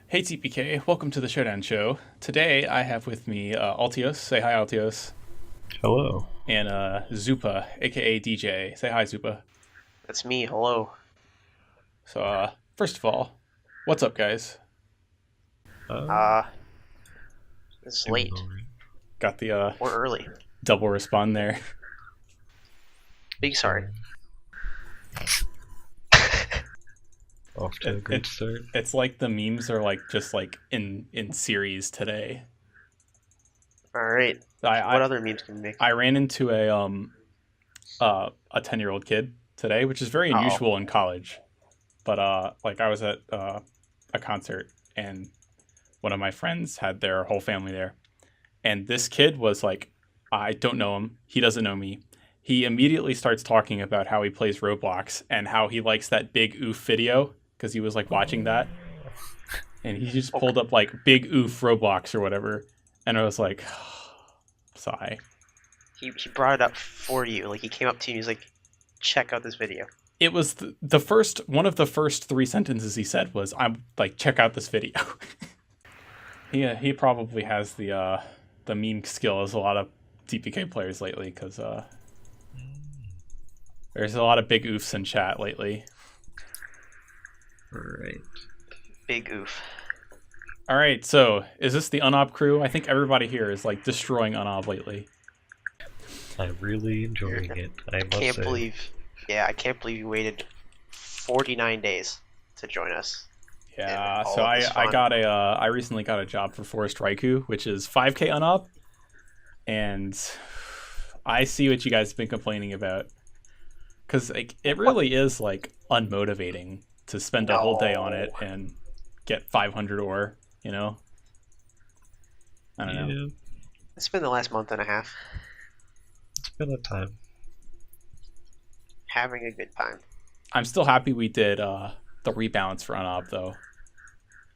Hey TPK, welcome to the Showdown show. Today I have with me Altios, say hi Altios, Hello. and Zoopa, aka DJ, say hi Zoopa. That's me. Hello. So first of all, what's up guys? Um, Uh, it's Doing late alright. Got the or early. double respond there. Big sorry. Off to a It, great it, start. it's like the memes are like just like in series today. All right. I What I, other memes can we make? I ran into a 10-year-old kid today, which is very Uh-oh. unusual in college. But like I was at a concert and one of my friends had their whole family there. And this kid was like, I don't know him. He doesn't know me. He immediately starts talking about how he plays Roblox and how he likes that big oof video because he was like watching that. And he just Okay. pulled up like big oof Roblox or whatever. And I was like, sigh. He brought it up for you. Like he came up to you and he's like, check out this video. It was the first, one of the first three sentences he said was, I'm like, check out this video. He probably has the meme skill as a lot of TPK players lately because there's a lot of big oofs in chat lately. Right. Big oof. All right, so is this the Unob crew? I think everybody here is like destroying Unob lately. I'm really enjoying it, I must Can't say. believe. Yeah, I can't believe you waited 49 days to join us. Yeah, And all so of this I fun. got I recently got a job for Forest Raikou, which is 5K Unob, and I see what you guys have been complaining about because like it really is like unmotivating to spend a whole day on it No. and get 500 ore. You know, I don't know. Yeah, It's been the last month and a half. it's been a time. Having a good time. I'm still happy we did the rebalance for Unob though,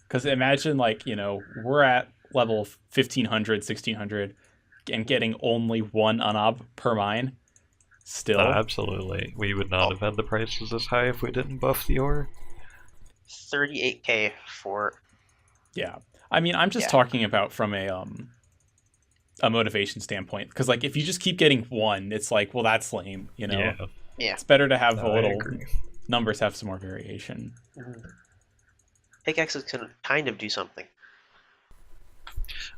because imagine like we're at level 1500, 1600, and getting only one Unob per mine. Still, Absolutely. We would not Oh, have had the prices this high if we didn't buff the ore. 38K for yeah. I mean, I'm just yeah. talking about from a motivation standpoint, because like if you just keep getting one, it's like, well, that's lame. Yeah, Yeah. It's better to have a no, I little agree. numbers have some more variation. Mhm. Pickaxes can kind of do something.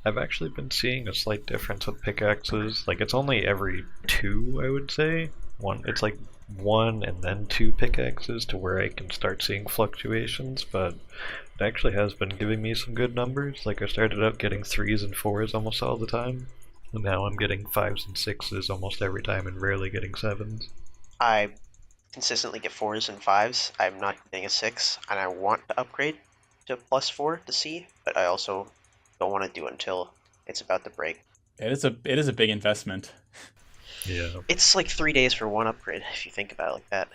I've actually been seeing a slight difference with pickaxes. Like, it's only every two, I would say. It's like one and then two pickaxes to where I can start seeing fluctuations, but it actually has been giving me some good numbers. Like, I started out getting threes and fours almost all the time, and now I'm getting fives and sixes almost every time and rarely getting sevens. I consistently get fours and fives. I'm not getting a six, and I want to upgrade to +4 to C, but I also don't want to do it until it's about to break. It is a big investment. Yeah. It's like 3 days for one upgrade if you think about it like that.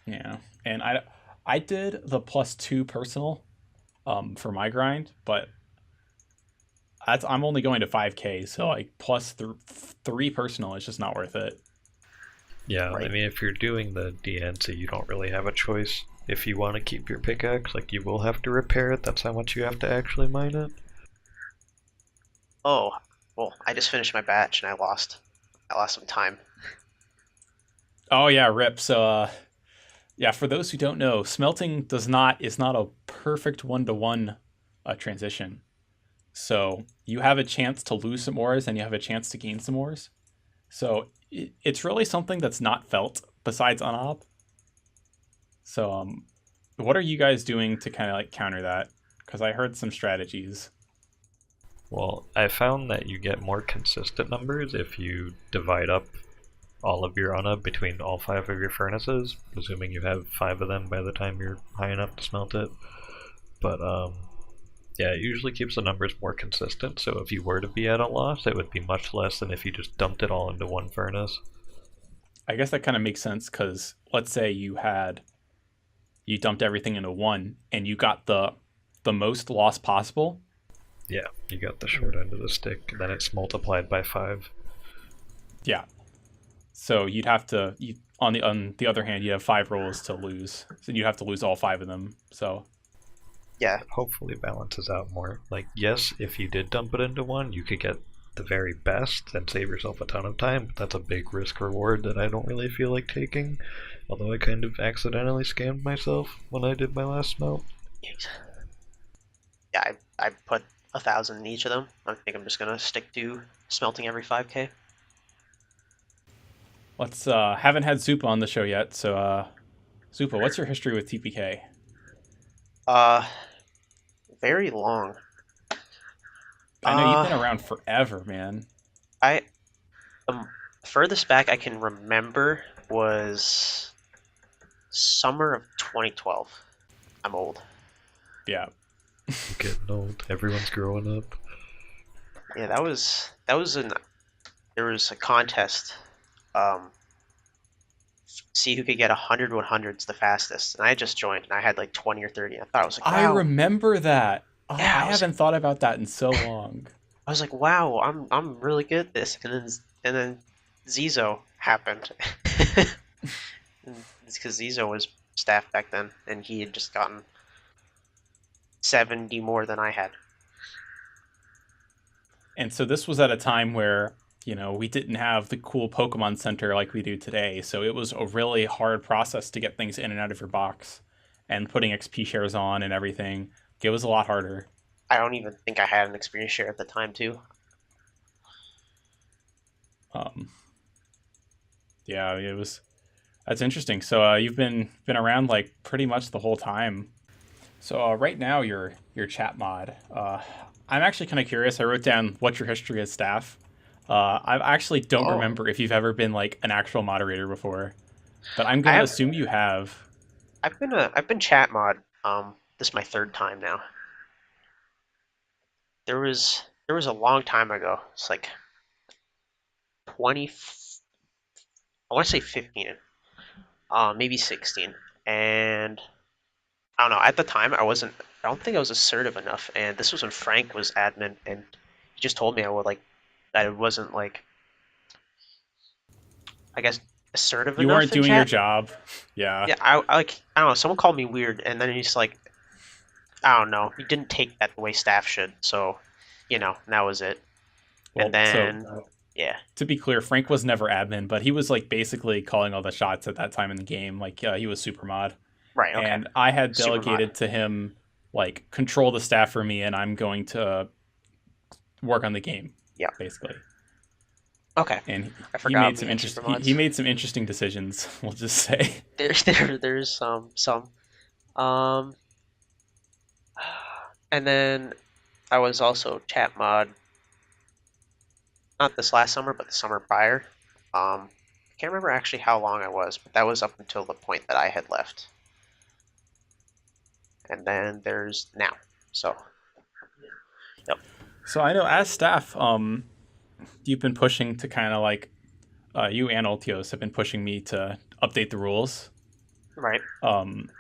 Yeah, and I did the +2 personal for my grind, but I'm only going to 5K, so like +3 personal is just not worth it. Yeah, I Right. mean, if you're doing the DNC, you don't really have a choice. If you want to keep your pickaxe, like, you will have to repair it. That's how much you have to actually mine it. Oh, well, I just finished my batch and I lost some time. Oh yeah, rip. So yeah, for those who don't know, smelting is not a perfect one-to-one transition. So you have a chance to lose some ores and you have a chance to gain some ores. So it's really something that's not felt besides Unob. So what are you guys doing to kind of like counter that? Because I heard some strategies. Well, I found that you get more consistent numbers if you divide up all of your unub between all five of your furnaces, assuming you have five of them by the time you're high enough to smelt it. But yeah, it usually keeps the numbers more consistent, so if you were to be at a loss, it would be much less than if you just dumped it all into one furnace. I guess that kind of makes sense because let's say you dumped everything into one and you got the most loss possible. Yeah, you got the short end of the stick, and then it's multiplied by five. Yeah. So you'd have to on the other hand, you have 5 rolls to lose. So you have to lose all 5 of them. So Yeah, hopefully balances out more. Like, yes, if you did dump it into one, you could get the very best and save yourself a ton of time, but that's a big risk reward that I don't really feel like taking. Although I kind of accidentally scammed myself when I did my last smelt. yeah. I put 1,000 in each of them. I think I'm just gonna stick to smelting every 5K. Let's haven't had Zoopa on the show yet, so Zoopa, what's your history with TPK? Uh, very long. I know you've Uh, been around forever, man. I the furthest back I can remember was summer of 2012. I'm old. Yeah. I'm getting old. Everyone's growing up. Yeah, that was an there was a contest. Um, See who could get 100 100s the fastest, and I just joined, and I had like 20 or 30. I thought I was like, I wow. remember that. Oh, Yeah, I haven't thought about that in so long. I was like, wow, I'm really good at this. And then Zizo happened. It's because Zizo was staff back then, and he had just gotten 70 more than I had. And so this was at a time where, we didn't have the cool Pokemon Center like we do today. So it was a really hard process to get things in and out of your box and putting XP shares on and everything. It was a lot harder. I don't even think I had an experience share at the time too. Um, yeah, it was. That's interesting. So you've been around like pretty much the whole time. So right now your chat mod. I'm actually kind of curious. I wrote down what's your history as staff. I actually don't Oh, remember if you've ever been like an actual moderator before, but I'm I gonna have. assume you have. I've been chat mod. This is my third time now. There was a long time ago. It's like 20. I want to say 15. Maybe 16. And I don't know. At the time, I wasn't. I don't think I was assertive enough. And this was when Frank was admin, and he just told me I would like that it wasn't like I guess assertive You weren't enough in doing your chat. job. Yeah. Yeah, I like I don't know. Someone called me weird, and then he's like, I don't know. He didn't take that the way staff should. So, and that was it. And Well, so then yeah, to be clear, Frank was never admin, but he was like basically calling all the shots at that time in the game. Like he was super mod, right, okay, and I had super mod. delegated to him like control the staff for me, and I'm going to work on the game, Yeah, basically. okay. And I he forgot made we some had super interest. He mods. made some interesting decisions. We'll just say. There's some. Um, and then I was also chat mod, not this last summer, but the summer prior. I can't remember actually how long I was, but that was up until the point that I had left. And then there's now. So, yep, So I know as staff, you've been pushing to kind of like you and Altios have been pushing me to update the rules. right. Um,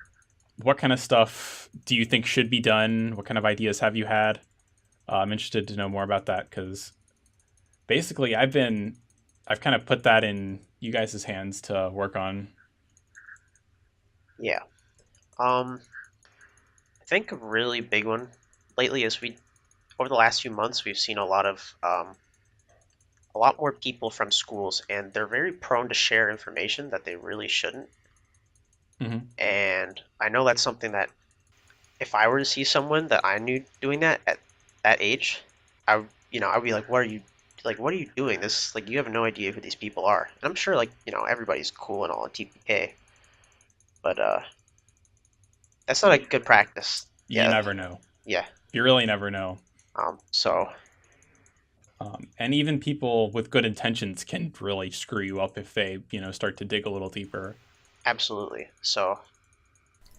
what kind of stuff do you think should be done? What kind of ideas have you had? I'm interested to know more about that because basically I've kind of put that in you guys' hands to work on. Yeah. I think a really big one lately is over the last few months we've seen a lot more people from schools, and they're very prone to share information that they really shouldn't. Mm-hmm. And I know that's something that if I were to see someone that I knew doing that at that age, I'd be like, what are you doing? This, like, you have no idea who these people are. And I'm sure, like, everybody's cool and all in TPK, but that's not a good practice. You Yeah, never know. yeah. You really never know. So And even people with good intentions can really screw you up if they, start to dig a little deeper. absolutely. So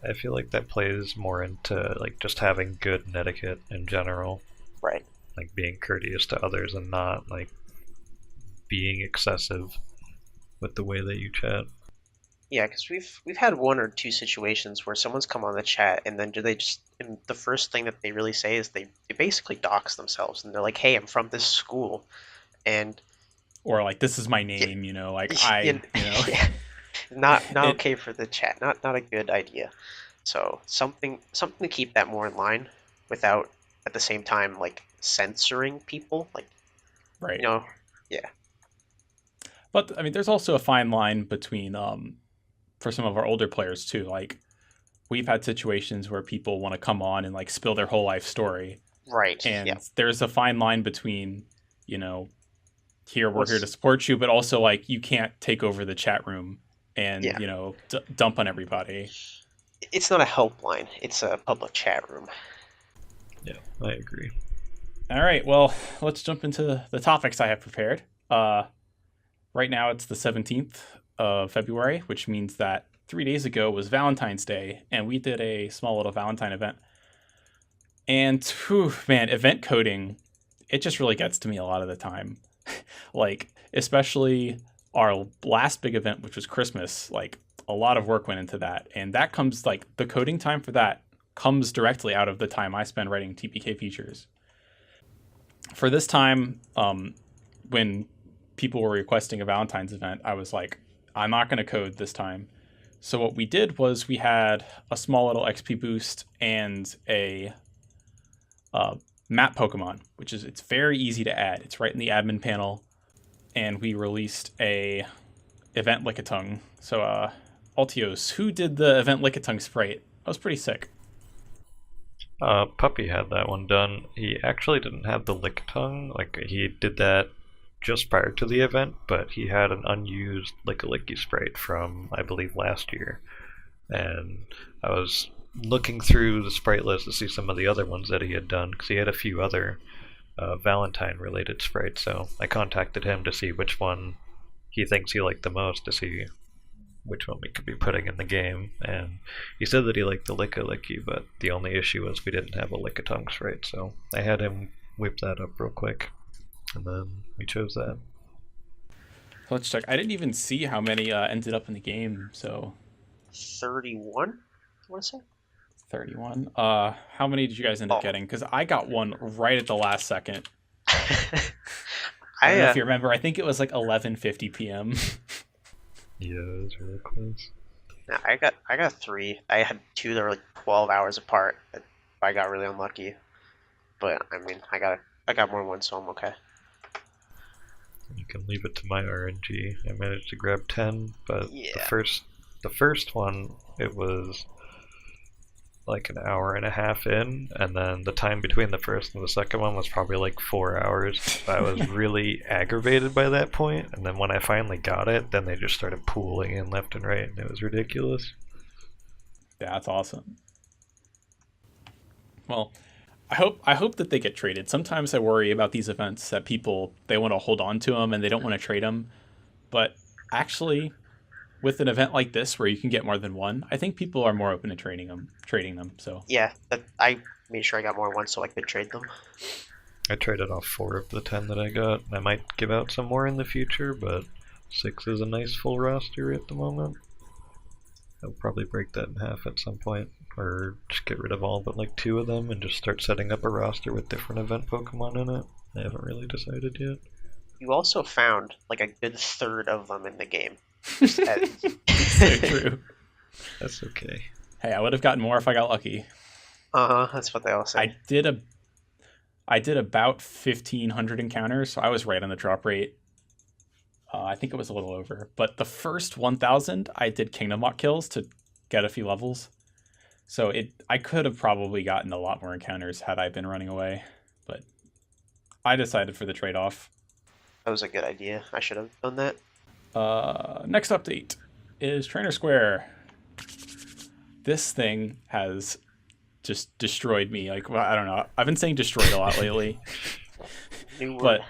I feel like that plays more into like just having good etiquette in general, right. like being courteous to others and not like being excessive with the way that you chat. Yeah, because we've had one or two situations where someone's come on the chat, and then do they just and the first thing that they really say is they basically dox themselves, and they're like, "Hey, I'm from this school," and Or like, this is my yeah, name, like yeah, yeah, I. not It, okay for the chat, not a good idea. So something to keep that more in line without at the same time like censoring people. Like you Right. know, yeah, But I mean, there's also a fine line between for some of our older players too. Like we've had situations where people want to come on and like spill their whole life story, right, yeah. and there's a fine line between, you know, here we're here to What's support you, but also like you can't take over the chat room and yeah? dump on everybody. It's not a helpline; it's a public chat room. Yeah, I agree. All right, well, let's jump into the topics I have prepared. Uh, right now it's the 17th of February, which means that 3 days ago was Valentine's Day, and we did a small little Valentine event. And whew, man, event coding, it just really gets to me a lot of the time. Like, especially our last big event, which was Christmas, like a lot of work went into that. And that comes like the coding time for that comes directly out of the time I spend writing TPK features. For this time, when people were requesting a Valentine's event, I was like, I'm not going to code this time. So what we did was we had a small little XP boost and a map Pokemon, which is it's very easy to add. It's right in the admin panel, and we released a event Lickitung. So Altios, who did the event Lickitung sprite? That was pretty sick. Puppy had that one done. He actually didn't have the lick tongue. Like he did that just prior to the event, but he had an unused Licky sprite from I believe last year, and I was looking through the sprite list to see some of the other ones that he had done because he had a few other Valentine related sprites. So I contacted him to see which one he thinks he liked the most to see which one we could be putting in the game. And he said that he liked the Licky, but the only issue was we didn't have a Lickitung sprite. So I had him whip that up real quick, and then we chose that. So let's check. I didn't even see how many ended up in the game. So 31. I want to say. 31. How many did you guys end up Oh, getting? Because I got one right at the last second. I don't I know if you remember. I think it was like 11:50 p.m. Yeah, it was really close. no, I got three. I had two that were like 12 hours apart. I got really unlucky, but I mean, I got more than one, so I'm okay. You can leave it to my RNG. I managed to grab 10, but the Yeah. first the first one it was like an hour and a half in, and then the time between the first and the second one was probably like 4 hours. I was really aggravated by that point, and then when I finally got it, then they just started pooling in left and right, and it was ridiculous. Yeah, that's awesome. Well, I hope that they get traded. Sometimes I worry about these events that people they want to hold on to them and they don't want to trade them. But actually, with an event like this where you can get more than one, I think people are more open to trading them. Trading them. So Yeah, I made sure I got more than one so I could trade them. I traded off 4 of the 10 that I got. I might give out some more in the future, but 6 is a nice full roster at the moment. I'll probably break that in half at some point, or just get rid of all but like 2 of them and just start setting up a roster with different event Pokemon in it. I haven't really decided yet. You also found like a good third of them in the game. Just at... it's so true. That's okay. Hey, I would have gotten more if I got lucky. That's what they all say. I did about 1,500 encounters, so I was right on the drop rate. I think it was a little over, but the first 1,000 I did Kingdom Walk kills to get a few levels. So I could have probably gotten a lot more encounters had I been running away, but I decided for the trade-off. That was a good idea. I should have done that. Next update is Trainer Square. This thing has just destroyed me. Like, well, I don't know. I've been saying destroyed a lot lately, New word. but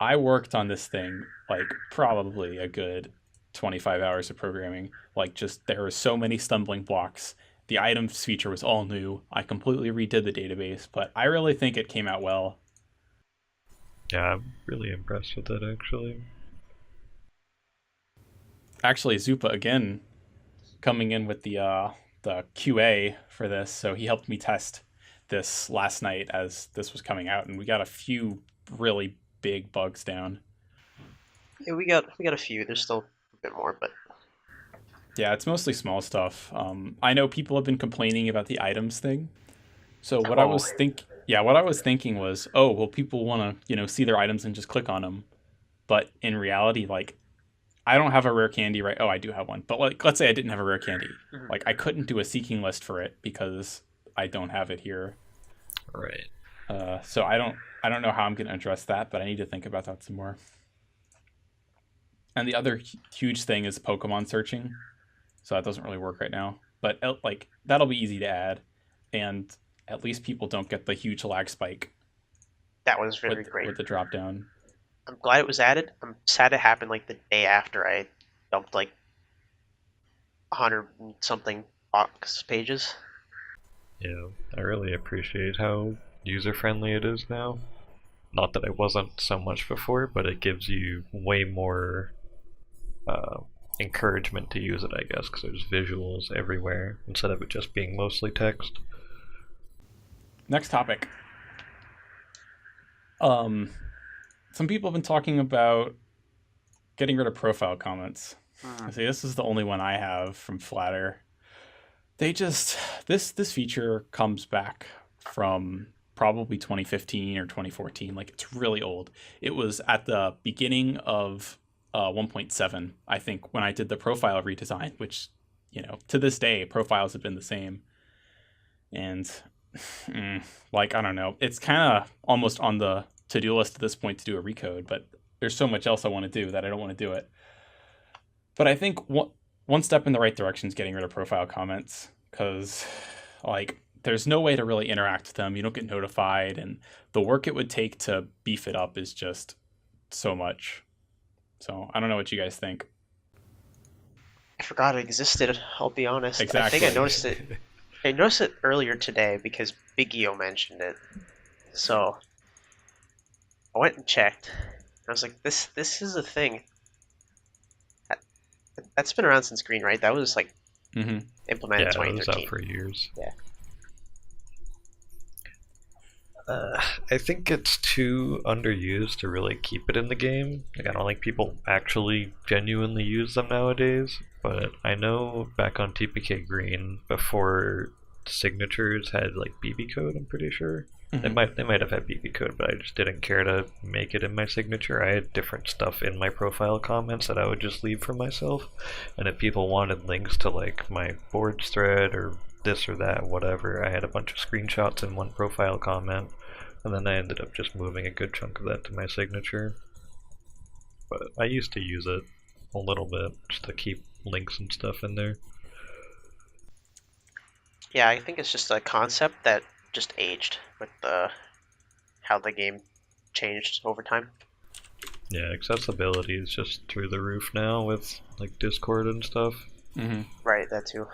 I worked on this thing like probably a good 25 hours of programming. Like, just there were so many stumbling blocks. The items feature was all new. I completely redid the database, but I really think it came out well. Yeah, I'm really impressed with it actually. Actually, Zoopa again coming in with the QA for this, so he helped me test this last night as this was coming out, and we got a few really big bugs down. Yeah, we got a few. There's still a bit more, but Yeah, it's mostly small stuff. I know people have been complaining about the items thing. So Oh, what I was thinking was, oh, well, people want to, see their items and just click on them. But in reality, like, I don't have a rare candy, right? Oh, I do have one. But like, let's say I didn't have a rare candy. mhm. Like, I couldn't do a seeking list for it because I don't have it here. Right. So I don't know how I'm going to address that, but I need to think about that some more. And the other huge thing is Pokemon searching. So that doesn't really work right now. But like, that'll be easy to add, and at least people don't get the huge lag spike That was very great. with the drop down. I'm glad it was added. I'm sad it happened like the day after I dumped like 100 something box pages. Yeah, I really appreciate how user friendly it is now. Not that it wasn't so much before, but it gives you way more uh, encouragement to use it, I guess, because there's visuals everywhere instead of it just being mostly text. Next topic. Um, some people have been talking about getting rid of profile comments. I Mm. say this is the only one I have from Flatter. They just this feature comes back from probably 2015 or 2014. Like, it's really old. It was at the beginning of 1.7, I think, when I did the profile redesign, which, to this day profiles have been the same. And like, I don't know, it's kind of almost on the to-do list at this point to do a recode, but there's so much else I want to do that I don't want to do it. But I think one step in the right direction is getting rid of profile comments, because, like, there's no way to really interact with them. You don't get notified, and the work it would take to beef it up is just so much. So I don't know what you guys think. I forgot it existed. I'll be honest. I think I Exactly. noticed it. I noticed it earlier today because Big Eo mentioned it. So I went and checked. I was like, this is a thing. That, that's been around since Green, right? That was like Hmm. implemented in Yeah, it was out 2013. for years. Yeah. I think it's too underused to really keep it in the game. Like, I don't think people actually genuinely use them nowadays. But I know back on TPK Green, before signatures had like BB code, I'm pretty sure. They Hmm. might have had BB code, but I just didn't care to make it in my signature. I had different stuff in my profile comments that I would just leave for myself. And if people wanted links to like my boards thread or this or that, whatever, I had a bunch of screenshots in one profile comment, and then I ended up just moving a good chunk of that to my signature. But I used to use it a little bit just to keep links and stuff in there. Yeah, I think it's just a concept that just aged with how the game changed over time. Yeah, accessibility is just through the roof now with like Discord and stuff. Hmm. Right, that too.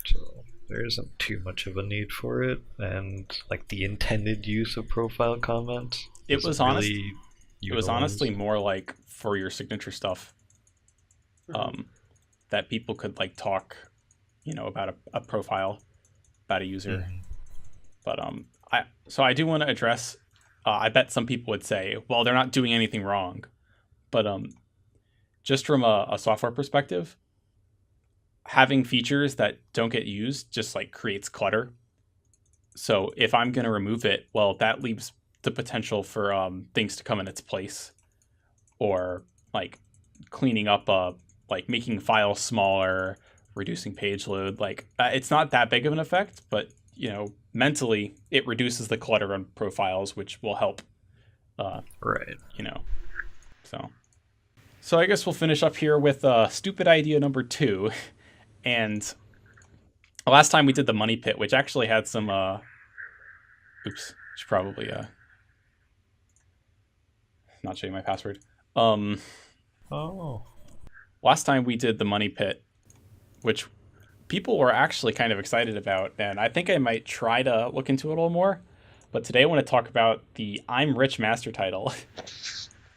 So there isn't too much of a need for it, and like the intended use of profile comments It isn't was honest. really It was honestly utilized. more like for your signature stuff, Mhm. um, that people could like talk, about a profile, about a user. Hmm. But I do want to address. I bet some people would say, well, they're not doing anything wrong. But just from a software perspective, having features that don't get used just like creates clutter. So if I'm going to remove it, well, that leaves the potential for things to come in its place, or like cleaning up, like making files smaller, reducing page load. Like, it's not that big of an effect, but mentally it reduces the clutter on profiles, which will help. Uh, Right. you know, so I guess we'll finish up here with stupid idea number two. And last time we did the money pit, which actually had some. Oops, should probably not show you my password. Um, Oh. Last time we did the money pit, which people were actually kind of excited about, and I think I might try to look into it a little more. But today I want to talk about the I'm Rich Master title,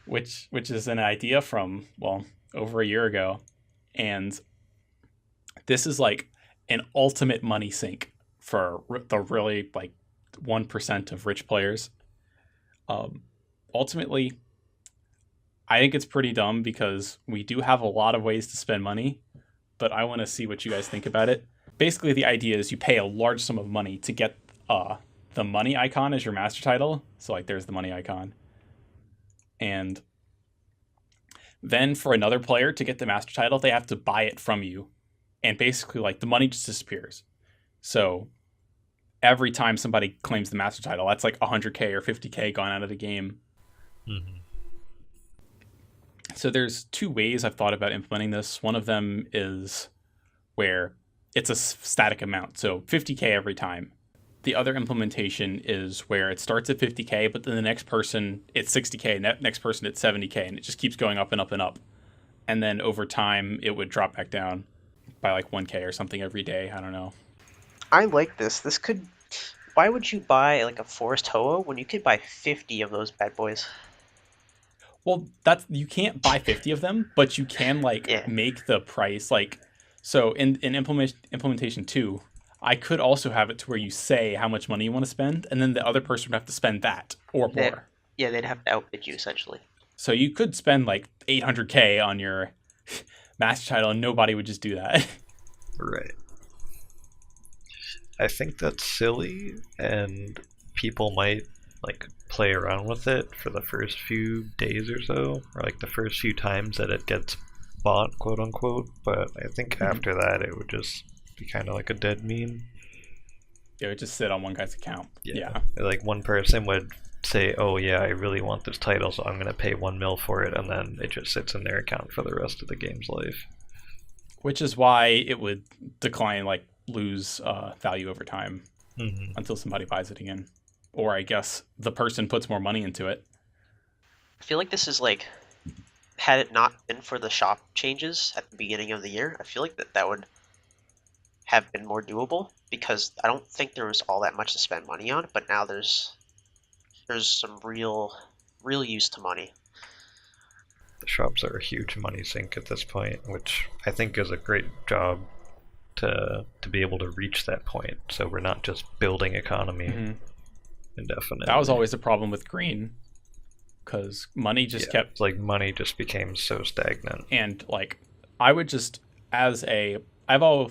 which is an idea from, well, over a year ago, and this is like an ultimate money sink for the really like 1% of rich players. Um, Ultimately, I think it's pretty dumb because we do have a lot of ways to spend money, but I want to see what you guys think about it. Basically, the idea is you pay a large sum of money to get the money icon as your master title. So like there's the money icon. And then for another player to get the master title, they have to buy it from you. And basically like the money just disappears. So every time somebody claims the master title, that's like 100k or 50k gone out of the game. Mm-hmm. So there's two ways I've thought about implementing this. One of them is where it's a static amount, so 50k every time. The other implementation is where it starts at 50k, but then the next person it's 60k, next person it's 70k, and it just keeps going up and up and up. And then over time, it would drop back down by like 1k or something every day. I don't know. I like this. This could. Why would you buy like a Forest Hoa when you could buy 50 of those bad boys? Well, that's you can't buy 50 of them, but you can like Yeah. make the price like so in implementation 2, I could also have it to where you say how much money you want to spend, and then the other person would have to spend that or They- more. Yeah, they'd have to outbid you essentially. So you could spend like 800k on your master title, and nobody would just do that. Right. I think that's silly, and people might like play around with it for the first few days or so, or like the first few times that it gets bought, quote unquote. But I think after that, it would just be kind of like a dead meme. It would just sit on one guy's account. Yeah. Like one person would say, "Oh yeah, I really want this title, so I'm gonna pay 1 mil for it," and then it just sits in their account for the rest of the game's life. Which is why it would decline, like lose value over time until somebody buys it again. Or I guess the person puts more money into it. I feel like this is like, had it not been for the shop changes at the beginning of the year, I feel like that would have been more doable, because I don't think there was all that much to spend money on, but now there's some real use to money. The shops are a huge money sink at this point, which I think is a great job to be able to reach that point. So we're not just building economy indefinitely. That was always a problem with green, because money just kept like money just became so stagnant. And like I would just I've all,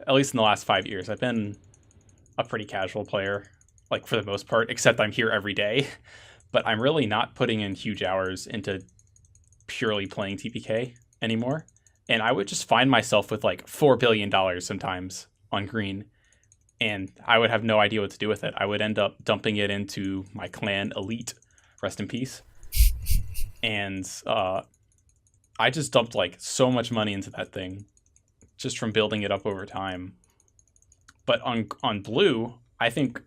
at least in the last 5 years, I've been a pretty casual player, like for the most part, except I'm here every day. But I'm really not putting in huge hours into purely playing TPK anymore. And I would just find myself with like $4 billion sometimes on green, and I would have no idea what to do with it. I would end up dumping it into my clan elite, rest in peace. And I just dumped like so much money into that thing just from building it up over time. But on blue, I think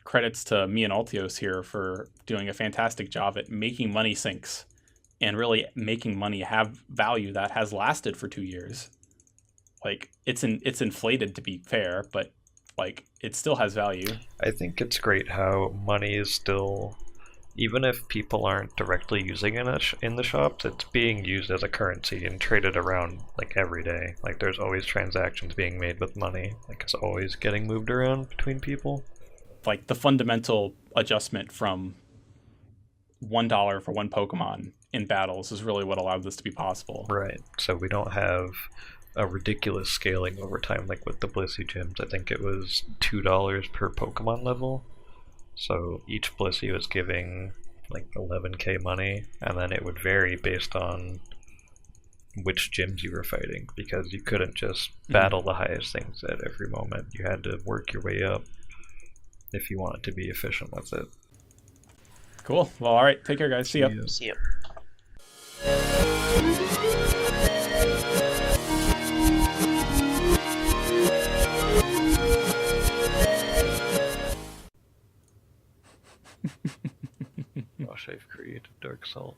credits to me and Altios here for doing a fantastic job at making money sinks and really making money have value that has lasted for 2 years. Like it's inflated, to be fair, but like it still has value. I think it's great how money is still, even if people aren't directly using it in the shops, it's being used as a currency and traded around like every day. Like there's always transactions being made with money. Like it's always getting moved around between people. Like the fundamental adjustment from $1 for one Pokemon in battles is really what allowed this to be possible. Right. So we don't have a ridiculous scaling over time like with the Blissey gyms. I think it was $2 per Pokemon level. So each Blissey was giving like 11k money, and then it would vary based on which gyms you were fighting, because you couldn't just battle the highest things at every moment. You had to work your way up if you wanted to be efficient with it. Cool. Well, all right. Take care, guys. See ya. See ya. Gosh, I've created Dark Salt.